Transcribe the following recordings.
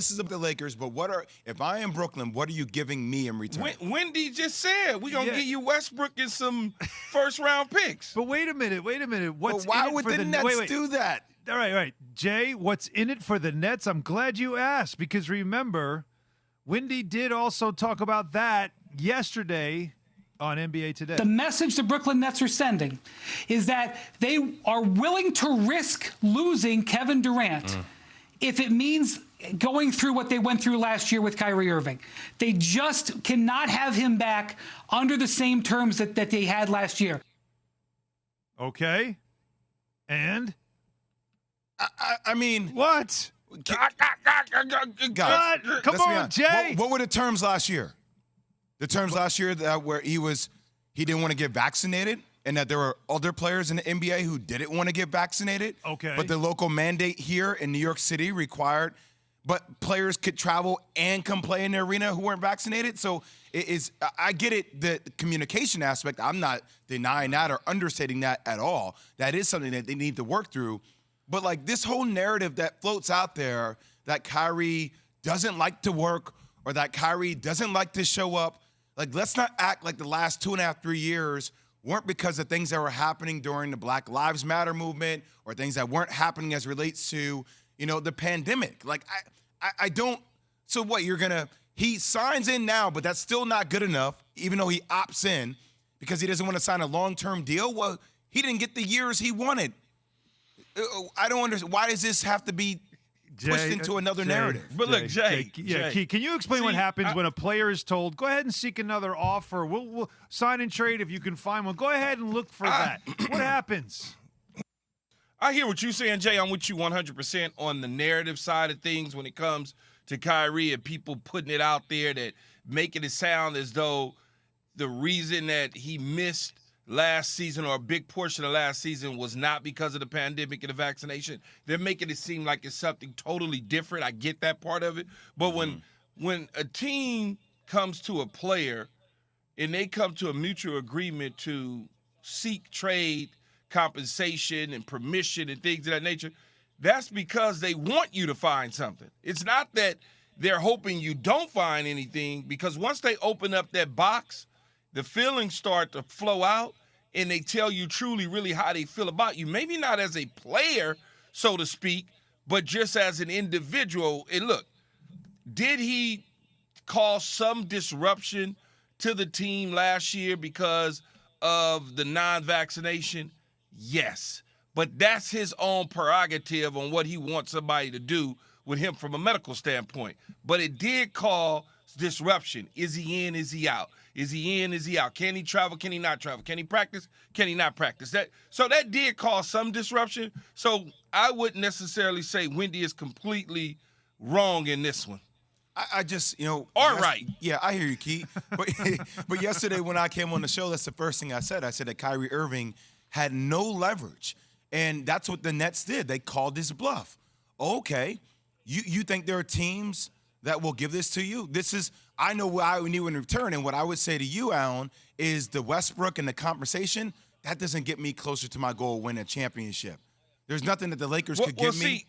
This is the Lakers, but if I am Brooklyn, what are you giving me in return? Wendy just said we're going to give you Westbrook and some first-round picks. But wait a minute. What's why in it would for the Nets do that? All right. Jay, what's in it for the Nets? I'm glad you asked because remember, Wendy did also talk about that yesterday on NBA Today. The message the Brooklyn Nets are sending is that they are willing to risk losing Kevin Durant if it means going through what they went through last year with Kyrie Irving. They just cannot have him back under the same terms that they had last year. Okay. And? I mean, what? Guys, come on, Jay. What were the terms last year? The terms last year that where he didn't want to get vaccinated, and that there were other players in the NBA who didn't want to get vaccinated. Okay. But the local mandate here in New York City required, but players could travel and come play in the arena who weren't vaccinated. So I get it, the communication aspect. I'm not denying that or understating that at all. That is something that they need to work through. But like this whole narrative that floats out there that Kyrie doesn't like to work or that Kyrie doesn't like to show up, like let's not act like the last 2.5, 3 years weren't because of things that were happening during the Black Lives Matter movement or things that weren't happening as relates to, the pandemic. Like I don't, so what, he signs in now, but that's still not good enough, even though he opts in because he doesn't want to sign a long-term deal. Well, he didn't get the years he wanted. I don't understand. Why does this have to be pushed into another narrative? But look, Jay. Key, can you explain what happens when a player is told, go ahead and seek another offer. We'll sign and trade if you can find one. Go ahead and look for that. What happens? I hear what you're saying, Jay. I'm with you 100% on the narrative side of things when it comes to Kyrie and people putting it out there that making it sound as though the reason that he missed last season or a big portion of last season was not because of the pandemic and the vaccination. They're making it seem like it's something totally different. I get that part of it. But when a team comes to a player and they come to a mutual agreement to seek trade compensation and permission and things of that nature, that's because they want you to find something. It's not that they're hoping you don't find anything, because once they open up that box, the feelings start to flow out and they tell you truly, really how they feel about you. Maybe not as a player, so to speak, but just as an individual. And look, did he cause some disruption to the team last year because of the non-vaccination? Yes. But that's his own prerogative on what he wants somebody to do with him from a medical standpoint. But it did cause disruption. Is he in? Is he out? Is he in? Is he out? Can he travel? Can he not travel? Can he practice? Can he not practice? So that did cause some disruption. So I wouldn't necessarily say Wendy is completely wrong in this one. I just, all right. Yeah, I hear you, Keith. But yesterday when I came on the show, that's the first thing I said. I said that Kyrie Irving had no leverage. And that's what the Nets did. They called his bluff. Okay, you think there are teams that will give this to you? I know what I would need in return. And what I would say to you, Alan, is the Westbrook and the conversation, that doesn't get me closer to my goal of winning a championship. There's nothing that the Lakers could give me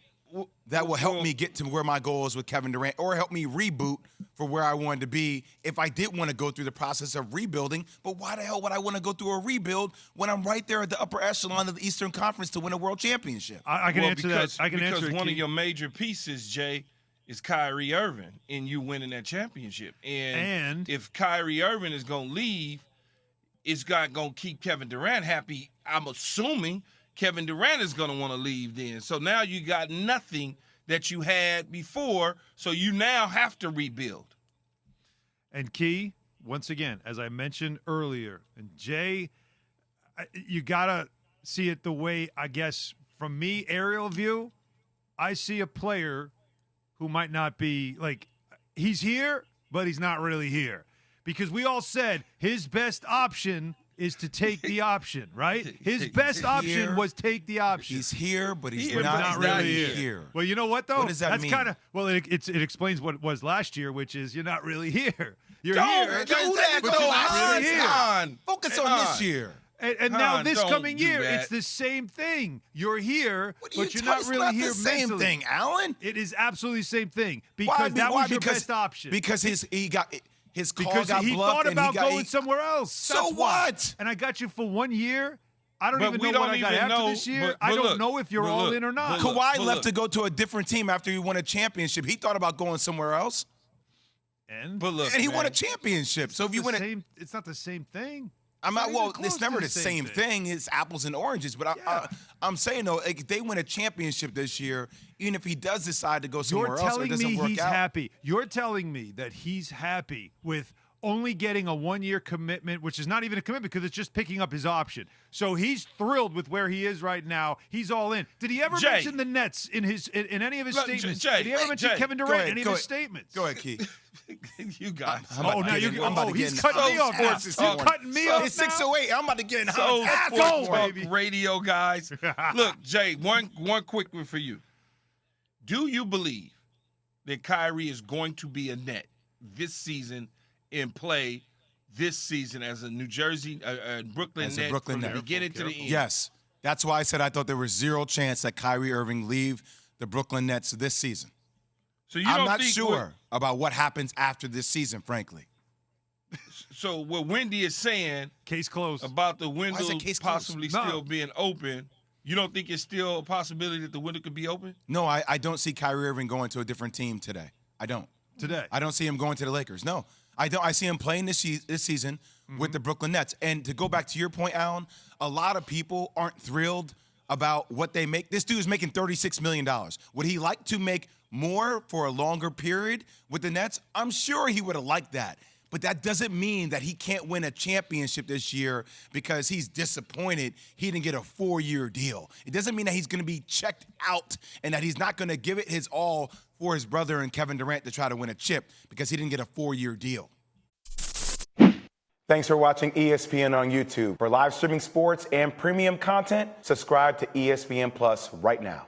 that will help me get to where my goal is with Kevin Durant or help me reboot for where I wanted to be if I did want to go through the process of rebuilding. But why the hell would I want to go through a rebuild when I'm right there at the upper echelon of the Eastern Conference to win a world championship? I can answer that. Because one of your major pieces, Jay, is Kyrie Irving in you winning that championship. And if Kyrie Irving is going to leave, it's not going to keep Kevin Durant happy. I'm assuming Kevin Durant is going to want to leave then. So now you got nothing that you had before, so you now have to rebuild. And Key, once again, as I mentioned earlier, and Jay, you got to see it the way, I guess, from me, aerial view, I see a player who might not be, like, he's here, but he's not really here. Because we all said his best option is to take the option, right? His best option was take the option. He's here, but he's not really here. Well, you know what, though? What does that mean? It explains what it was last year, which is you're not really here. You're Don't here, do that, but you're not really here. Focus on this year. And now this don't coming do year, that. it's the same thing. You're here, What are but you you're not talking really about? here The same mentally. thing, Alan. It is absolutely the same thing Why? because that Why? was your Because- best option. Because his call Because got he bluffed thought and about he got going somewhere else. So That's why. what? And I got you for 1 year. I don't But even we know what don't I got even after know, this year. but I don't look, know if you're but all look, in or not. but look. Kawhi left look. to go to a different team after he won a championship. He thought about going somewhere else, But look, and he won a man, championship. So if you win it, It's not the same thing. I'm not. It's not Well, even it's close never to the same thing. It's apples and oranges. But I'm saying though, like, if they win a championship this year, even if he does decide to go somewhere You're else or it telling doesn't me work he's out, happy. You're telling me that he's happy with only getting a 1-year commitment, which is not even a commitment because it's just picking up his option. So he's thrilled with where he is right now. He's all in. Did he ever Jay. mention the Nets in any of his Look, statements? Jay, Did he ever wait, mention Jay, Kevin go Durant ahead, in any go of his ahead. statements? Go ahead, Key. you guys. I'm about Oh, to now get you're in- I'm about to get he's in cutting hot me off. sports this You're morning. cutting me off It's now? 6:08. I'm about to get in So hot go, Sports Talk baby. Radio guys. Look, Jay, one quick one for you. Do you believe that Kyrie is going to be a Net this season and play this season as a New Jersey, Brooklyn As a Net Brooklyn from Net. the beginning to the end? Yes, that's why I said I thought there was zero chance that Kyrie Irving leave the Brooklyn Nets this season. So you I'm don't not think sure about what happens after this season, frankly. So what Wendy is saying Case closed. about the is window it case closed? possibly No. still being open, you don't think it's still a possibility that the window could be open? No, I don't see Kyrie Irving going to a different team today. I don't. Today. I don't see him going to the Lakers. No, I don't. I see him playing this season with the Brooklyn Nets. And to go back to your point, Alan, a lot of people aren't thrilled about what they make. This dude is making $36 million. Would he like to make more for a longer period with the Nets? I'm sure he would have liked that. But that doesn't mean that he can't win a championship this year because he's disappointed he didn't get a 4-year deal. It doesn't mean that he's going to be checked out and that he's not going to give it his all for his brother and Kevin Durant to try to win a chip because he didn't get a 4-year deal. Thanks for watching ESPN on YouTube. For live streaming sports and premium content, subscribe to ESPN Plus right now.